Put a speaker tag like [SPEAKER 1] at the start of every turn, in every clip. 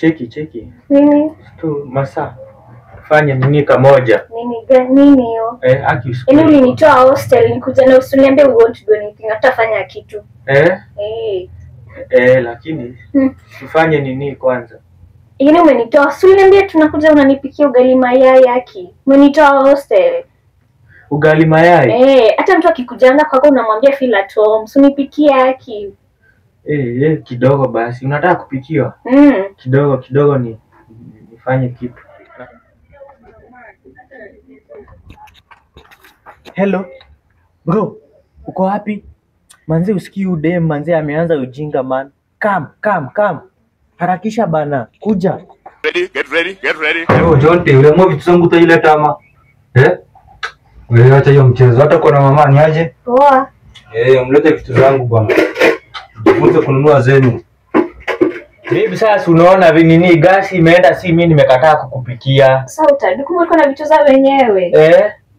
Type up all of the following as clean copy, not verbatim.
[SPEAKER 1] Cheki.
[SPEAKER 2] Nini?
[SPEAKER 1] Tu masaa. Fanya nini kamoja?
[SPEAKER 2] Nini hiyo?
[SPEAKER 1] Aki usiku.
[SPEAKER 2] Yaani ulinitoa hostel nikuja na usiniambie we want to do anything. Hatafanya kitu.
[SPEAKER 1] Lakini tufanye nini kwanza?
[SPEAKER 2] Yaani umenitoa, usiniambie tunakuja unanipikia ugali mayai Aki. Umenitoa hostel.
[SPEAKER 1] Ugali mayai?
[SPEAKER 2] Hata mtu akikujanga kwako unamwambia feel at home. Usinipikie Aki.
[SPEAKER 1] Kidogo basi. Unataka kupikiwa? Kidogo nifanye kitu. Hello. Bro, uko wapi? Manze usikii udem, manze ameanza ujinga man. Come. Harakisha bana, kuja.
[SPEAKER 3] Get ready.
[SPEAKER 4] Jonte, ule mwa vitu zangu utaileta ama? Wewe acha hiyo mchezo. Hata kwa na mama ni aje?
[SPEAKER 2] Poa.
[SPEAKER 4] Mlete vitu zangu bwana. Jifunze kununua zenu.
[SPEAKER 1] Bibi sasa unaona nini gasi imeenda, si mimi nimekataa kukupikia.
[SPEAKER 2] Sasa utadukumu uko na vitu za wenyewe.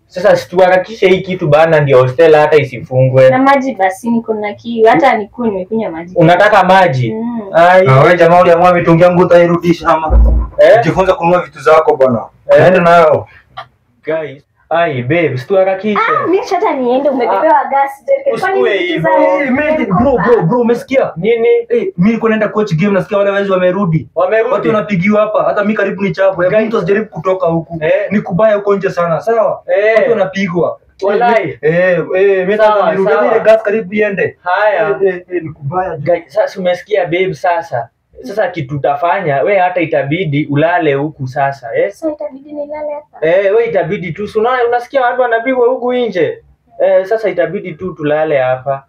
[SPEAKER 1] Sasa situharakishe hii kitu bana, ndio hostel hata isifungwe.
[SPEAKER 2] Na maji basi niko na kiu, hata nimekunywa maji.
[SPEAKER 1] Unataka maji?
[SPEAKER 4] Wewe jamaa ule mwa mitungi yangu utairudisha ama? Jifunze kununua vitu zako bwana. Naenda nayo.
[SPEAKER 1] Guys, babe, situharakishe.
[SPEAKER 2] Mimi hata niende, umebebewa gas jerrycan.
[SPEAKER 1] Usikue hivyo.
[SPEAKER 4] Bro, umesikia?
[SPEAKER 1] Nini?
[SPEAKER 4] Mimi niko naenda coach game, nasikia wale wezi wamerudi. Watu wanapigiwa hapa, hata mimi karibu ni chapo. Mtu asijaribu kutoka huku. Ni kubaya huko nje sana, sawa? Watu wanapigwa.
[SPEAKER 1] Wallahi.
[SPEAKER 4] Mimi nataka nirudi ile gas karibu iende.
[SPEAKER 1] Haya.
[SPEAKER 4] Ni kubaya.
[SPEAKER 1] Sasa umesikia babe sasa? Sasa kitu utafanya, we hata itabidi ulale huku sasa,
[SPEAKER 2] Sasa itabidi nilale hapa.
[SPEAKER 1] We itabidi tu, unasikia watu wanapigwa huku nje. Sasa itabidi tu tulale hapa.